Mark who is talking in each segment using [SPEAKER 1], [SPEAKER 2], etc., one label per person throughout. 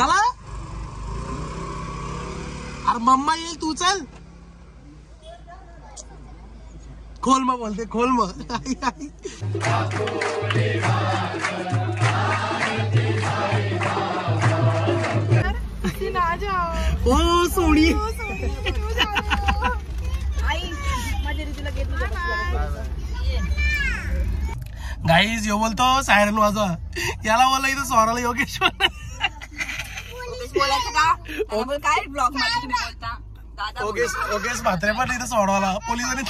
[SPEAKER 1] चला अरे मम्मा येईल तू चल खोल मग बोलते खोल मग ओ सोनी गाईज यो बोलतो सायरन वाजवा याला बोला इथं स्वराला योगेश्वर
[SPEAKER 2] काय ब्लॉग
[SPEAKER 1] ओगेश म्हात्रे पण इथं सोडवाला पोलिसांनी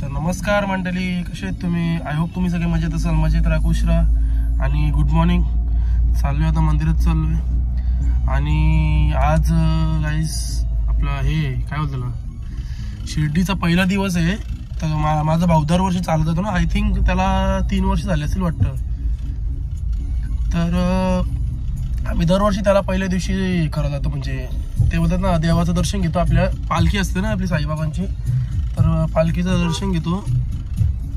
[SPEAKER 1] तर नमस्कार मंडळी कसे आहेत तुम्ही आय होप तुम्ही सगळे मजेत असाल मजेत राहा खुश राहा आणि गुड मॉर्निंग चाललोय आता मंदिरात चाललोय आणि आज गाईस आपला हे काय बोलतो शिर्डीचा पहिला दिवस आहे तर माझा भाऊ दरवर्षी चालत होतो ना आय थिंक त्याला 3 वर्ष झाले असेल वाटतं तर आम्ही दरवर्षी त्याला पहिल्या दिवशी करत जातो म्हणजे ते बोलतात ना देवाचं दर्शन घेतो आपल्या पालखी असते ना आपली साईबाबांची तर पालखीचं दर्शन घेतो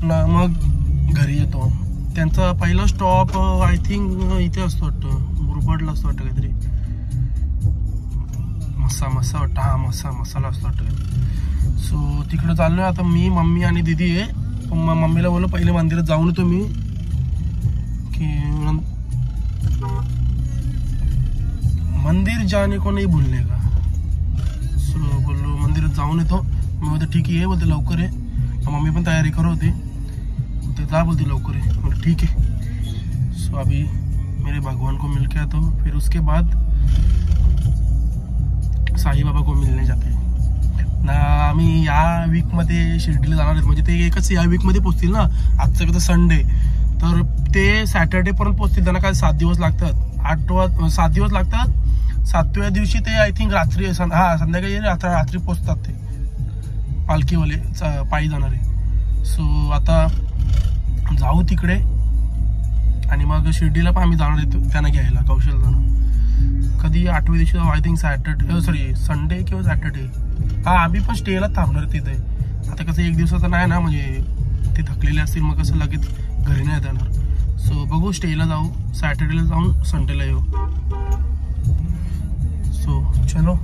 [SPEAKER 1] ना मग घरी येतो त्यांचा पहिला स्टॉप आय थिंक इथे असतो वाटतं मुरबाडला असतो वाटतं काहीतरी मस्सा वाटतं हा मसाला असतो वाटतं सो तिकडे चाललोय आता मी मम्मी आणि दीदी आहे मम्मीला बोललो पहिले मंदिरात जाऊन येतो मी की मंदिर जाने को नहीं भूलने का सो बोललो मंदिरात जाऊन येतो मी बोलते ठीक आहे बोलते लवकर आहे मम्मी पण तयारी करत होती बोलते जा बोलते लवकर है बोलते ठीक है सो अभी मेरे भगवान को मिल के आता हूँ फिर उसके बाद साई बाबा को मिलने जाते ना आम्ही या वीकमध्ये शिर्डीला जाणार आहेत म्हणजे ते एकच या वीकमध्ये पोहोचतील ना आजचं कसं संडे तर ते सॅटर्डे पर्यंत पोहोचतील त्यांना काय 7 दिवस लागतात 7 दिवस लागतात 7व्या दिवशी ते आय थिंक रात्री संध्याकाळी रात्री पोहोचतात ते पालखीवाले पायी जाणारे सो आता जाऊ तिकडे आणि मग शिर्डीला पण आम्ही जाणार येतो त्यांना घ्यायला कौशल जाणं कधी 8व्या दिवशी आय थिंक संडे किंवा सॅटर्डे आम्ही पण स्टेला थांबणार तिथे आता कसं 1 दिवसाचं नाही ना म्हणजे ते थकलेले असतील मग कसं लगेच घरी नाही येणार सो बघू स्टेला जाऊ सॅटर्डेला जाऊन संडेला येऊ सो चलो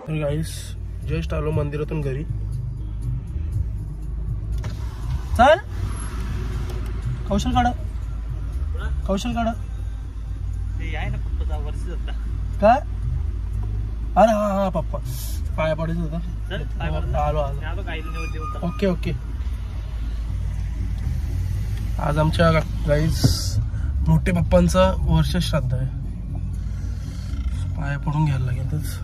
[SPEAKER 1] तर गाईस जस्ट आलो मंदिरातून घरी चल कौशल काढा काय अरे हा पप्पा पाया पडायचं होता आलो ओके आज आमच्या गाईस मोठे पप्पांचा वर्ष श्राद्ध आहे पाया पडून घ्यायला लागेल तेच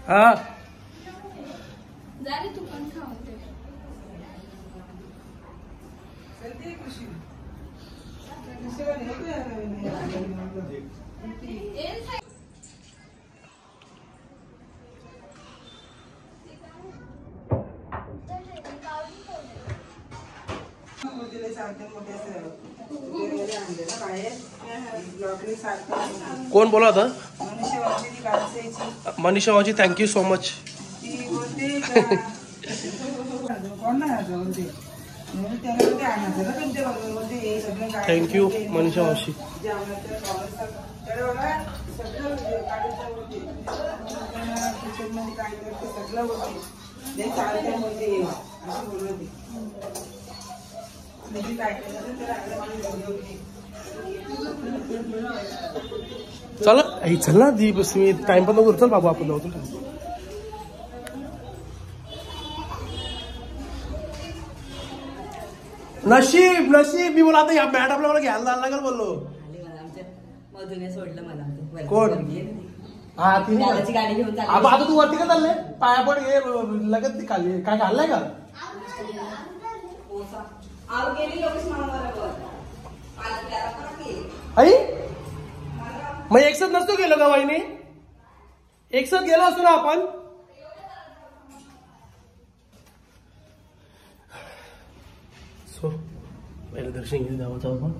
[SPEAKER 1] हाँ
[SPEAKER 2] झाली तू पण खावते
[SPEAKER 1] कोण बोला होता मनीषा वाजी thank you so much thank you Manisha मावशी चला चल ना दी बस मी टाइम पण नको चल बाबू आपण जाऊ नशीब नशीब मी बोला आता या मॅडमला मला घ्यायला जायला लागेल बोललो.
[SPEAKER 2] मधुने सोडलं मला.
[SPEAKER 1] कोण? हा ती
[SPEAKER 2] गाडी घेऊन
[SPEAKER 1] आता तू वरती का चालले पाया पड हे लगत ती खाल्ली काय खाल्लंय का आई मग एकसाथ नसतो गेलो का वाईने एकसाथ गेलो असतो ना आपण. सो पहिले दर्शन घेऊ जावं आपण.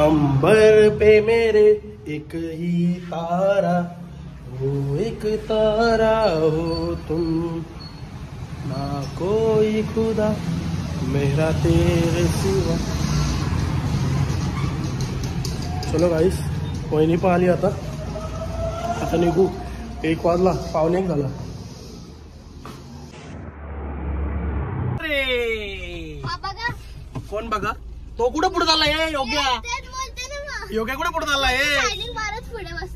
[SPEAKER 1] अंबर पे मेरे एक ही तारा हो एक तारा हो तुम ना कोई खुदा मेरा तेरे सिवा. चलो गाईस वहिनी पण आली आता निघू. 1 वाजला 1:45 झाला. कोण बघा तो कुठं पुढे चाललाय योग्य योग्य कुठे पुढे चाललाय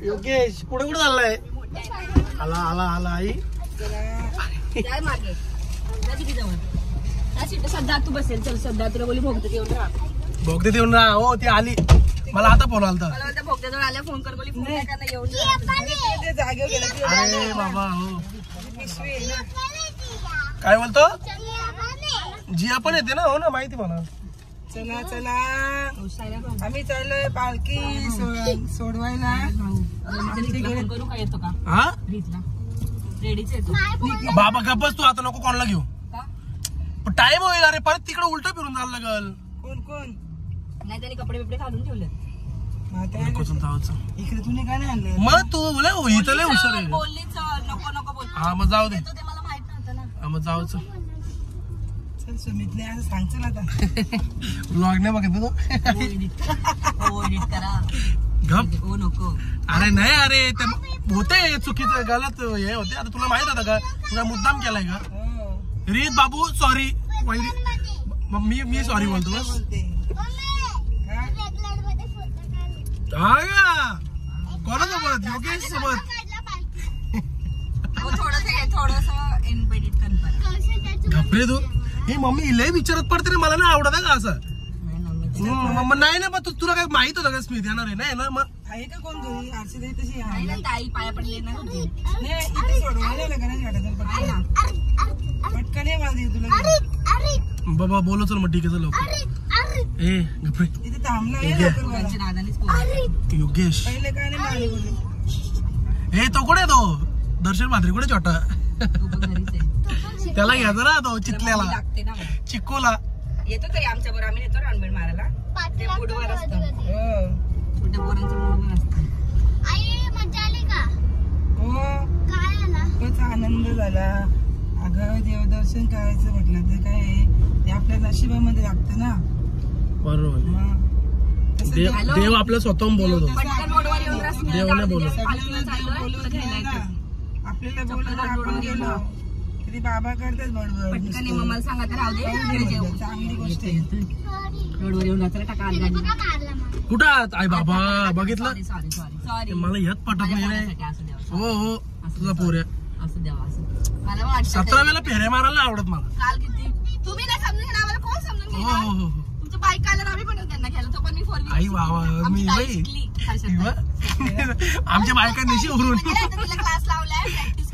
[SPEAKER 1] योगेश पुढे कुठे चाललाय. आला आला आला आई
[SPEAKER 2] सध्या तू बसेल चल सध्या तुला बोली भोगते येऊन राहा.
[SPEAKER 1] भोगते देऊन राहा. हो ते आली मला आता फोन आलता.
[SPEAKER 2] भोगत्याजवळ आल्या फोन कर बोली फोन येऊन
[SPEAKER 1] अरे बाबा हो काय बोलतो जिया पण येते ना. हो ना माहिती मला.
[SPEAKER 3] चला चला आम्ही चाललोय पालखी सोडवायला.
[SPEAKER 2] करू का येतो का
[SPEAKER 1] हा
[SPEAKER 2] रेडीच येतो.
[SPEAKER 1] बाबा गप्पच तू आता नको कोणाला घेऊ टाइम होईल. अरे परत तिकडे उलट फिरून जायला लागल.
[SPEAKER 3] कोण कोण
[SPEAKER 2] नाही त्यांनी कपडे बिपडे घालून ठेवले.
[SPEAKER 3] इकडे तुम्ही काय नाही आणले
[SPEAKER 1] मग तू बोला इथं लय हुशार आहे.
[SPEAKER 2] बोललीच नको नको बोल.
[SPEAKER 1] हा मग जाऊ दे.
[SPEAKER 2] ते मला माहित नव्हतं ना.
[SPEAKER 1] हा मग जाऊच.
[SPEAKER 3] चल सुमितले असं सांगचल आता.
[SPEAKER 1] ब्लॉग नाही बघितलं
[SPEAKER 2] हो एडिट करा.
[SPEAKER 1] गप
[SPEAKER 2] हो नको.
[SPEAKER 1] अरे नाही अरे ते होते चुकीचं गलत हे होते. आता तुला माहित होतं का तुझा मुद्दाम केलाय का. रीत बाबू सॉरी मी सॉरी बोलतो बस. हा का कोणासोबत योगेश सोबत
[SPEAKER 2] थोडस एडिट कर.
[SPEAKER 1] घपरे तू हे मम्मी लय विचारत पडते रे मला नाही आवडत आहे का असं. नाही ना मग तुला काय माहित होतं का स्मित येणार आहे नाही ना. मग
[SPEAKER 3] आहे का कोण घरी आरशी तशी
[SPEAKER 2] ताई पाया पडली ना
[SPEAKER 3] इथे सोडवायला गणेश घाटाचा पटकन ये माझी तुला
[SPEAKER 1] बाबा बोलो चल मग ठीक आहे चल. ए घपरे
[SPEAKER 3] इथे थांबला
[SPEAKER 1] योगेश
[SPEAKER 3] पहिले काय नाही मारली बोलली.
[SPEAKER 1] ए तो कुठे तो दर्शन म्हात्रे कुठे छोटा त्याला घ्यायचा ना तो चितल्याला चिक्कूला
[SPEAKER 2] येतो तरी आमच्या बरोबर आम्ही येतो रानबेड मारायला. ते मूडवर असतं छोट्या पोरांचं मूडवर असतं.
[SPEAKER 3] मजा आली का हो काय आला खूपच आनंद झाला. अगं देवदर्शन करायचं म्हटलं तर काय ते आपल्या नशिबामध्ये लागतं ना.
[SPEAKER 1] बरोबर देव आपल्या स्वतःहून बोलवतो. देवाने बोलवतो
[SPEAKER 3] आपल्याला बोलवलं आपण गेलो तरी बाबा करतात बरोबर.
[SPEAKER 2] पटकन मम्माला सांगा तर राहू दे.
[SPEAKER 3] चांगली गोष्ट आहे.
[SPEAKER 2] रोडवर येऊन जायचं टाका
[SPEAKER 1] कुठं आहात आई बाबा बघितलं
[SPEAKER 2] सॉरी सॉरी सॉरी.
[SPEAKER 1] मला ह्यात पटत नाही रे. हो हो तुझा पोऱ्या
[SPEAKER 2] असं द्यावा असं मला वाटतं
[SPEAKER 1] 17 वेळेला फेऱ्या मारायला आवडत मला.
[SPEAKER 2] काल किती तुम्ही नाही समजून घेणार आम्हाला कोण समजून
[SPEAKER 1] हो
[SPEAKER 2] घेणार.
[SPEAKER 1] हो हो
[SPEAKER 2] तुमच्या बाईक आल्यावर आम्ही पण त्यांना केलं तो पण मी 4
[SPEAKER 1] आई बाबा मी आमच्या बायका देशी उरून
[SPEAKER 2] क्लास लावलाय प्रॅक्टिस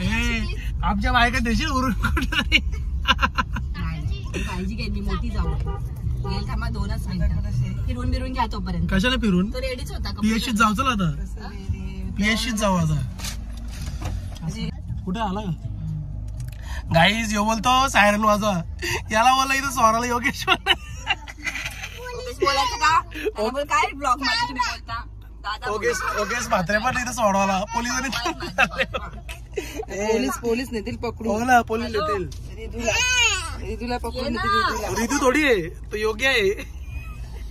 [SPEAKER 1] आमच्या बायका देशी उरून कुठे
[SPEAKER 2] काळजी घ्यायची मोठी जाऊ येईल थांबा 2च मिनिटं फिरून बिरून घ्या तोपर्यंत.
[SPEAKER 1] कशाला फिरून
[SPEAKER 2] तो रेडीच होता
[SPEAKER 1] पीएससीत जाऊ चल आता पीएससीत जाऊ आता. कुठे आला गाईज यो बोलतो सायरन वाजा याला बोला इथं स्वराला योगेश
[SPEAKER 2] बोलायचं का काय ब्लॉग मध्ये तुम्ही बोलता.
[SPEAKER 1] योगेश योगेश म्हात्रे पण इथं सोडवाला पोलिसांनी
[SPEAKER 3] पोलीस नेतील पकडून.
[SPEAKER 1] हो ना पोलीस येतील.
[SPEAKER 3] तुला पकडून नेतील.
[SPEAKER 1] ऋतू थोडी आहे तो योग्य आहे.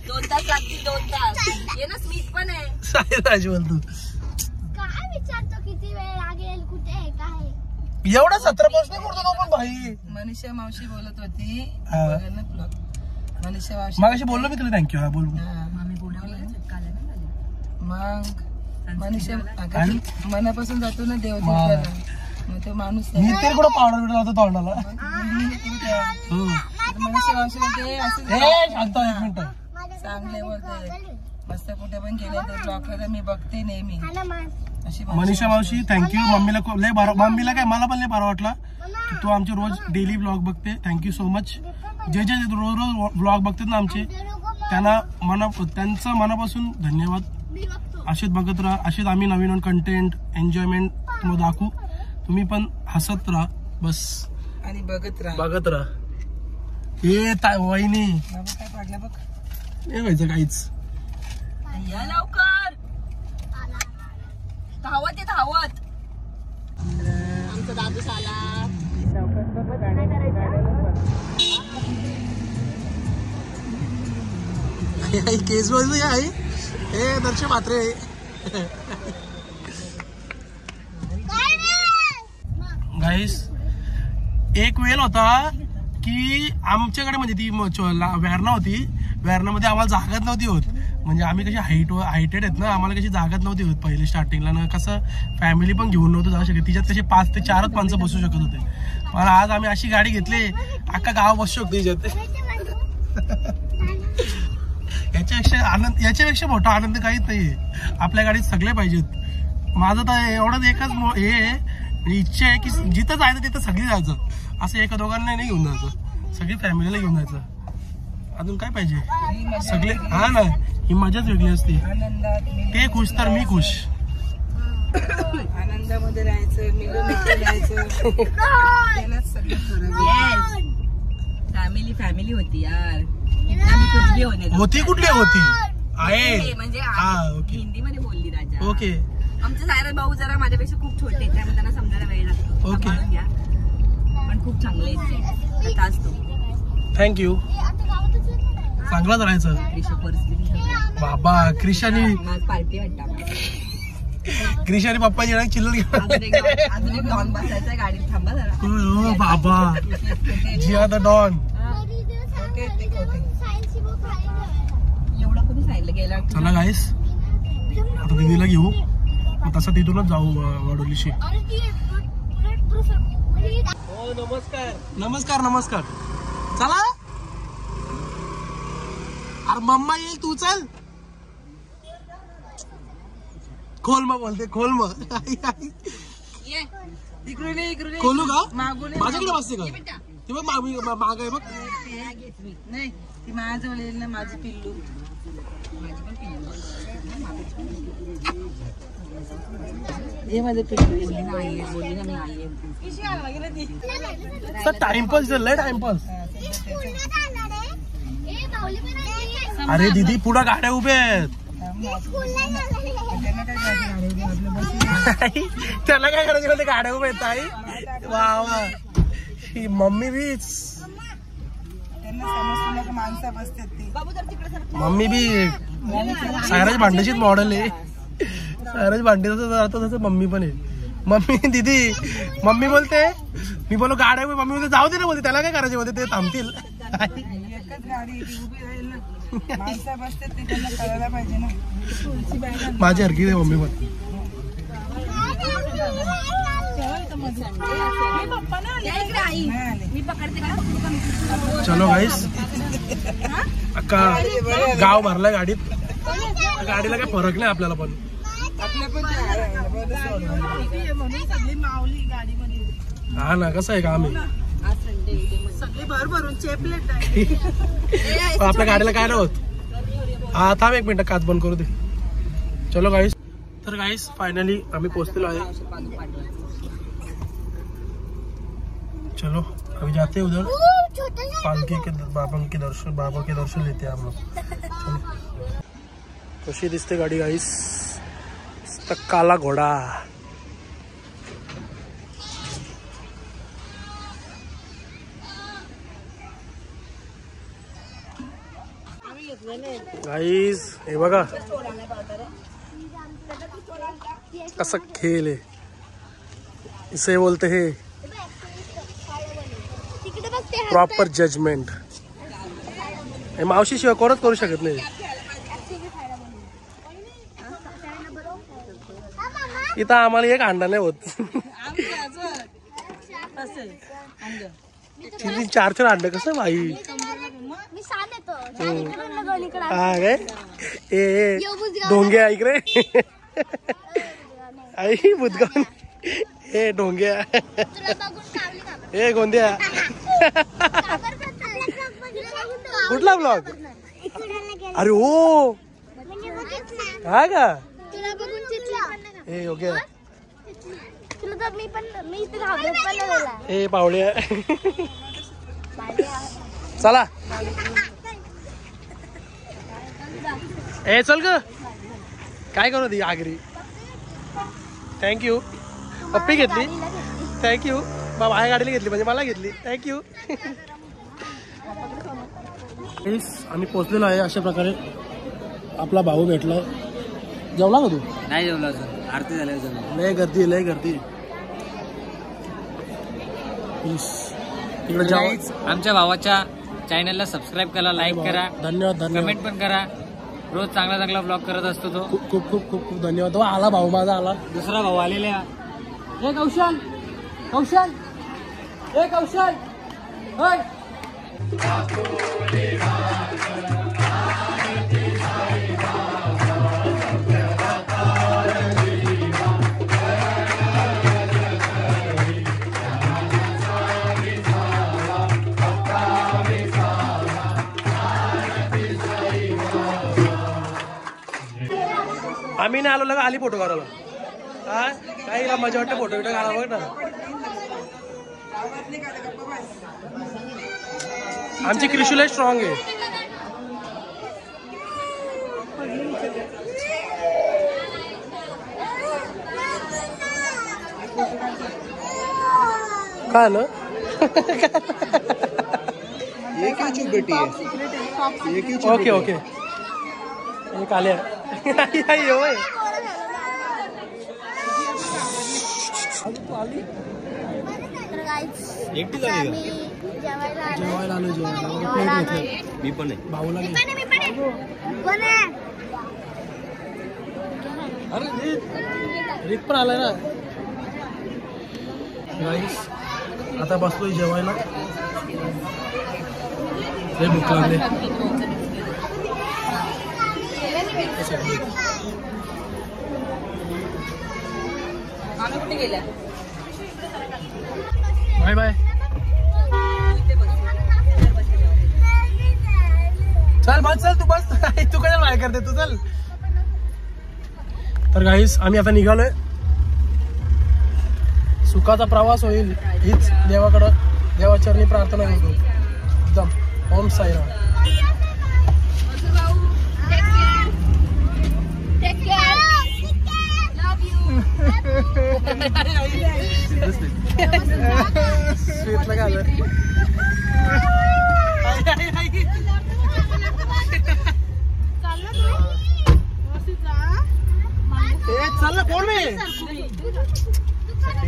[SPEAKER 2] 2 तास लागतील 2 तास. ये ना स्मित पण आहे.
[SPEAKER 1] सायराज बोलतो
[SPEAKER 4] काय विचारतो किती वेळ लागेल कुठे काय
[SPEAKER 1] एवढा 17 प्रश्न करतो तो पण भाई.
[SPEAKER 3] मनीषा मावशी बोलत होती
[SPEAKER 1] हा.
[SPEAKER 3] मनीषा मावशी
[SPEAKER 1] मागाशी बोललो मी तुला थँक्यू. हा बोल
[SPEAKER 3] मग मनीषा मनापासून जातो ना देव. मग तो माणूस
[SPEAKER 1] मी तरी कुठं पावडर बिडर होता तोंडाला.
[SPEAKER 3] मनुष्य मावशी म्हणते असं
[SPEAKER 1] शांत एक मिनिट.
[SPEAKER 3] चांगले बोलते मस्त कुठे पण गेले तर ब्लॉगला तर मी बघते नेहमी अशी
[SPEAKER 1] मनीषा मावशी थँक्यू. मम्मीला लय बरं, मम्मीला काय मला पण लय बरं वाटलं की तू आमचे रोज डेली ब्लॉग बघते. Thank you so much. जे जे रोज रोज ब्लॉग बघतात ना आमचे त्यांना त्यांचं मनापासून धन्यवाद. असेच बघत राहा. असेच आम्ही नवीन कंटेंट एन्जॉयमेंट तुम्हाला दाखवू. तुम्ही पण हसत राहा बस
[SPEAKER 3] आणि बघत राहा.
[SPEAKER 1] बघत राहा. हे वहिनी
[SPEAKER 3] काय पाडलं बघ
[SPEAKER 1] हे व्हायचं काहीच.
[SPEAKER 2] या लवकर धावत आहे धावत. आमचा दादूस आला.
[SPEAKER 1] केस बाजू आहे हे दर्शन मात्रे. गाईस एक वेळ होता की आमच्याकडे म्हणजे ती व्यारणा होती. व्यारणामध्ये आम्हाला जागाच नव्हती होत. म्हणजे आम्ही कशी हायटेड आहेत ना, आम्हाला कशी जागाच नव्हती होत पहिले स्टार्टिंगला ना. कसं फॅमिली पण घेऊन नव्हतं जाऊ शकत. तिच्यात कशी 5 ते 4च माणसं बसू शकत होते. पण आज आम्ही अशी गाडी घेतली अख्खा गाव बसू शकतो तिच्यात. याच्यापेक्षा मोठा आनंद काहीच नाहीये. आपल्या गाडीत सगळे पाहिजेत. माझं तर एवढंच एकच हे इच्छा आहे की जिथं जायचं तिथं सगळी जायचं. असं एका दोघांना नाही घेऊन जायचं, सगळी फॅमिलीला घेऊन जायचं. अजून काय पाहिजे सगळे. हा ना, ही मजाच वेगळी असते. ते खुश तर मी खुश.
[SPEAKER 3] आनंदामध्ये राहायचं, मिळून राहायचं त्यालाच सगळं खरं.
[SPEAKER 2] फॅमिली होती यार. कुठली
[SPEAKER 1] होती कुठली होती आहे
[SPEAKER 2] म्हणजे
[SPEAKER 1] ओके
[SPEAKER 2] हिंदी मध्ये बोलली राजा.
[SPEAKER 1] ओके.
[SPEAKER 2] आमचे सायरस भाऊ जरा माझ्यापेक्षा खूप छोटे आहेत त्यामुळे त्यांना समजायला वेळ लागतो.
[SPEAKER 1] ओके.
[SPEAKER 2] घ्या पण खूप चांगले आहेत. आता असतो
[SPEAKER 1] थँक्यू. चांगलाच राहायचं बाबा. क्रिशानी
[SPEAKER 2] पार्टी वाटतं.
[SPEAKER 1] क्रिशानी पप्पा येणार चिल्लर घेऊन.
[SPEAKER 2] अजून एक डॉन बसायचा गाडीत. थांबा जरा.
[SPEAKER 1] हो बाबा जिया द डॉन.
[SPEAKER 2] एवढं कोणी सांगितलं गेला.
[SPEAKER 1] चला गाईस आता दीदीला घेऊ. मग तसं तिथूनच जाऊ वडोलीशी. नमस्कार नमस्कार नमस्कार. चला अरे मम्मा येईल तू चल. खोल मग बोलते खोल मग. खोलू का माझ्याकडे बसते का ते बघ माग आहे बघ.
[SPEAKER 3] नाही ती माझ्याजवळ येईल ना माझी पिल्लू. हे माझं पिल्लू
[SPEAKER 1] टाइमपास लय टाइमपास. अरे दीदी पुढे गाड्या उभे आहेत. त्याला काय करायचं गाड्या उभे आहेत ताई. वा वा ही मम्मी बीच.
[SPEAKER 3] माणसं बसतात ती.
[SPEAKER 1] मम्मी बी सायराज भांडेचीच मॉडेल आहे. सायराज भांडे जसं जातो तसं मम्मी पण आहे. मम्मी दीदी मम्मी बोलते मी बोलो गाड्या मम्मी बोलते जाऊ दे ना बोलते. त्याला काय करायचे बोलते ते थांबतील.
[SPEAKER 3] एकच गाडी उभी राहील ना. माणसं बसतात ते त्यांना करायला पाहिजे ना.
[SPEAKER 1] माझी हरकी आहे मम्मी पण. चलो गाईस अक्का गाव भरलाय गाडीत. गाडीला काय फरक नाही आपल्याला पण. हा ना कसं आहे का आम्ही
[SPEAKER 3] सगळी भर भरून चेपलेट.
[SPEAKER 1] आपल्या गाडीला काय नाही होत. हा थांब एक मिनिट काच बंद करू दे. चलो गाईस. तर गाईस फायनली आम्ही पोहोचलेलो आहे. चलो अभी जाते उधर पालकी के बाबा के दर्शन लेते हम लोग. कशी दिसते गाडी गाईस. काला घोडा. गाईस हे बघा कसा खेळ आहे. इसे बोलते हैं प्रॉपर जजमेंट. मावशी शिवाय कोणच करू शकत नाही. इथं आम्हाला एक अंडा नाही होत. किती 4 आणलं कसं बाई.
[SPEAKER 4] मी सांग येतो
[SPEAKER 1] हा काय ए ढोंग्या इकडे आई बुधगाव ए ढोंग्या ए गोंद्या. कुठला ब्लॉग. अरे हो हा का ए ओके. ए पावड्या चला ए चल ग काय करू ती आगरी. थँक्यू पप्पी घेतली थँक्यू बा माझ्या गाडीला घेतली म्हणजे मला घेतली थँक्यू. आम्ही पोचलेलो आहे अशा प्रकारे. आपला भाऊ भेटलाय. जेवला का तू.
[SPEAKER 5] नाही जेवला अजून आरती झाल्या अजून.
[SPEAKER 1] लय गर्दी लय गर्दी. तिकडे जाऊ.
[SPEAKER 5] आमच्या भावाच्या चॅनलला सबस्क्राईब करा लाईक करा
[SPEAKER 1] धन्यवाद धन्यवाद.
[SPEAKER 5] कमेंट पण करा. रोज चांगला चांगला ब्लॉग करत असतो तो.
[SPEAKER 1] खूप खूप खूप खूप खूप धन्यवाद. आला भाऊ माझा आला.
[SPEAKER 5] दुसरा भाऊ आलेला. हे कौशल कौशल हे कौशल होय.
[SPEAKER 1] आम्ही नाही आलो लगा आली फोटो काढायला. हा काही मजा वाटतं फोटो बिटो काढा बघ ना. आमची क्रिशूला स्ट्रॉंग आहे. काय ना ओके ओके एक आले. जेवायला आलो जेवायला.
[SPEAKER 5] मी पण आहे.
[SPEAKER 1] भाऊला अरे रीत पण आलाय ना. गाईस आता बसलोय जेवायला. लय भूक लागली. Bye bye. चल बस चल तू बस तू काय बाय करते तू चल. तर गाईस आम्ही आता निघालोय. सुखाचा प्रवास होईल हीच देवाकडं देवाचरणी प्रार्थना करतो एकदम. ओम साईराम. स्वीटला काय चाललं कोण आहे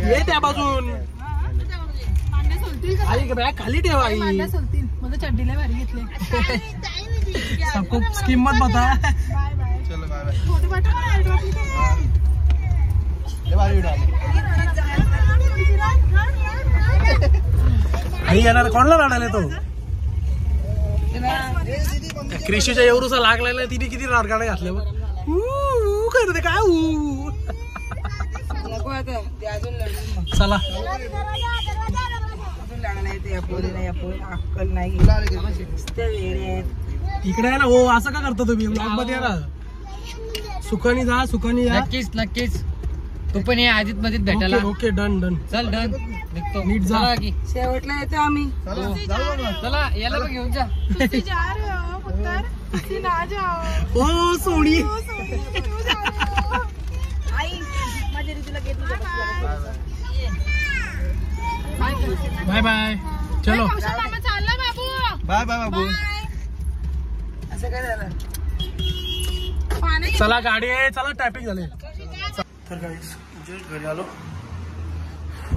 [SPEAKER 1] ये त्या बाजून. आई बॅग खाली ठेवा. आई
[SPEAKER 3] मला चड्डीला भारी घेतले.
[SPEAKER 1] सबको किंमत बता.
[SPEAKER 6] चलो बाय बाय.
[SPEAKER 1] आई येणार कोणला राडायला तो. क्रिशीच्या एवढूसा लागलेला तिने किती राडगाणे घातले बघ. करते काय
[SPEAKER 3] नको आता ते अजून लढून मग.
[SPEAKER 1] चला
[SPEAKER 3] अजून लढायला येते या पोरीला. या पोरी अक्कल नाही.
[SPEAKER 1] इकडे आहे ना. हो असं का करता तुम्ही ब्लॉग मध्ये ना. सुखानी जा सुखानी या.
[SPEAKER 5] नक्कीच नक्कीच. तू पण ये आदित मधीत भेटायला.
[SPEAKER 1] Okay done done.
[SPEAKER 5] चल डन निघतो.
[SPEAKER 1] नीट जा.
[SPEAKER 5] चला की
[SPEAKER 3] शेवटला येतो आम्ही.
[SPEAKER 5] चला याला पण घेऊन जा.
[SPEAKER 1] ओ सोनी बाय बाय. चलो
[SPEAKER 6] बाय बाय बाबू.
[SPEAKER 3] असं काय झालं.
[SPEAKER 1] चला गाडी आहे. चला ट्रॅफिक झाले. तर गाईस घरी आलो.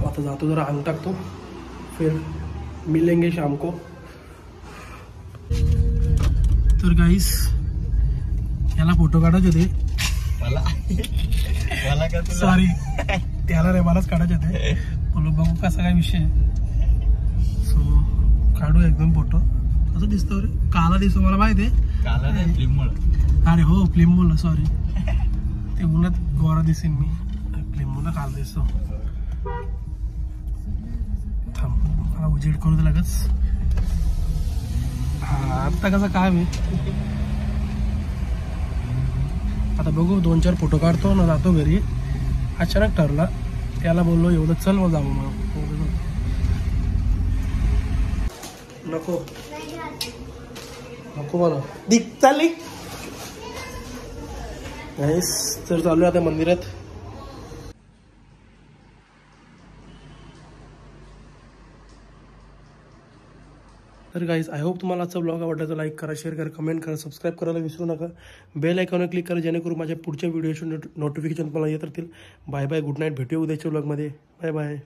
[SPEAKER 1] आता जातो जरा अंग टाकतो. फिर मिलेंगे शाम को. तर गाईस याला फोटो काढायचे होते.
[SPEAKER 6] मला का तुला
[SPEAKER 1] सॉरी त्याला रे मलाच काढायचे ते बोलो बघू कसा काय विषय. सो काढू एकदम फोटो. कसं दिसतो रे? काला दिसतो मला माहिती आहे. अरे हो फिल्म बोललो सॉरी. ते उन्हात गोरा दिसेन मी. फिल्म बोलला काला दिसतो. थांब मला उजेड करू दे लगेच. हा आता कसं काम आहे. आता बघू 2-4 फोटो काढतो ना जातो घरी. अचानक ठरला त्याला बोललो एवढं चल मग जाऊ. मग नको नको मला दिख चालली गाईस. तर चालू आता मंदिरात. तर गाईज आय होप तुम्हाला आजचा ब्लॉग आवडला तर लाईक करा, शेअर करा, कमेंट करा, सबस्क्राईब करायला विसरू नका. बेल आयकॉनवर क्लिक करा जेणेकरून माझ्या पुढच्या व्हिडिओचे नोटिफिकेशन तुम्हाला येत राहतील. Bye bye, good night. भेटूया उद्याच्या ब्लॉगमध्ये. Bye bye.